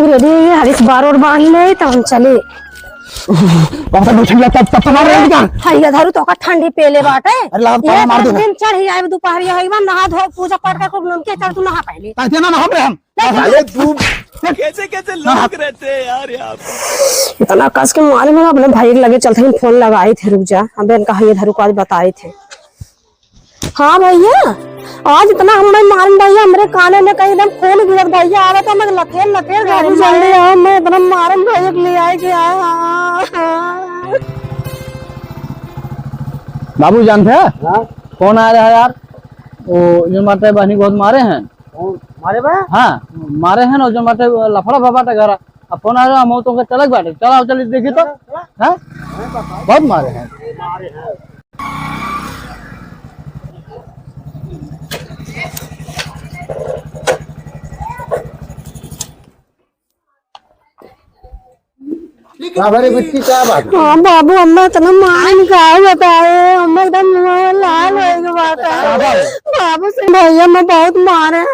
सब रेडी है, हरीश बार और बांध ले तो हम चले। बहुत ठंडा तब मार रहे हैं हाइया धरु तो का ठंडी पेले बाटे। अरे लाल पाला मार दो दिन चढ़ी आए दोपहर हईवा नहा धो पूजा पाठ कर खूब के चल तू नहा पहले ताते ना हम हम अरे तू कैसे लोग रहते हैं यार यहाँ पे। इतना कस के मारे में अपने भाई के लगे चलते फोन लगाए थे, रुक जा अबे इनका ये धरु को आज बताए थे। हाँ भैया आज इतना हमें मारन भैया हमरे काने में कहीं एकदम खून गिरत भैया आवे तो मैं लथेर लथेर गाड़ी जल्दी आओ, मैं इतना मारन भैया के ले आए गया। बाबू जानते हैं कौन आ रहा है यार? वो जो मारते बहनी बहुत मारे हैं। मारे बा हाँ मारे हैं ना, जो मारते लफड़ा बाबा घर। अब फोन आ रहा हम तो चलक बाटे, चला चल देखिए तो है बहुत मारे हैं। बिट्टी क्या बात? हाँ बाबू अम्मा इतना मारन का बताए, अम्मा एकदम लाल हो गई बात है। बाबू से भैया मैं बहुत मारे ये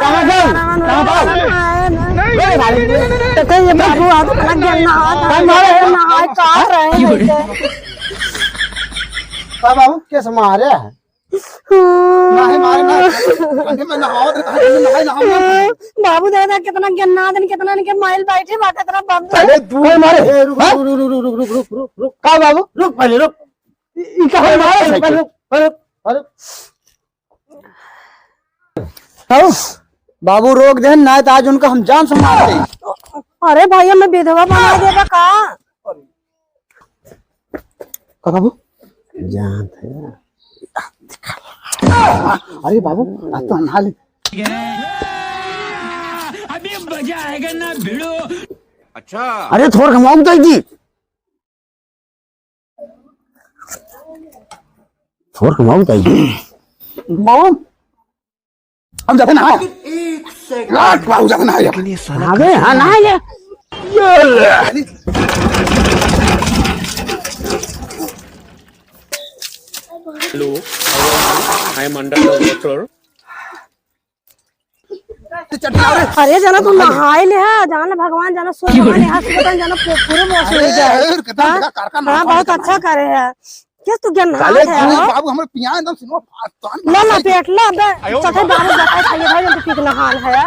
बाबू आज नहा काट रहे हैं। बाबू कैसे मारे हैं? नहीं मारे ना कंधे में नहाओ बाबू दादा कितना गन्ना दिन कितना के माइल बैठे बात इतना बंद। अरे तू मारे रुक रुक का बाबू रुक पहले रुक ई का मारे रुक बाबू रोक दे ना तो आज उनका हम जान से मार दे। अरे भैया मैं विधवा बना देगा का बाबू जान है। अरे बाबू आज तो नहा ले अभी मजा आएगा ना भिड़ो। अच्छा अरे थोड़ा घुमाऊं तो जी थोड़ा घुमाऊं तो जी घुमाऊं हम जाते ना लाट बाबू जाते ना आ गए। हाँ नहा ले hello I am under the water. अरे जाना तू नहाए ले जाना भगवान जाना सो जाना पूरे मौसम हो जाए। हाँ बहुत अच्छा करे है क्या तू क्या नहा है बाबू हमारे पिया एकदम सुनो ला पेट ला चटे बाबू बताए खाइए भाई जल्दी पीक नहान है।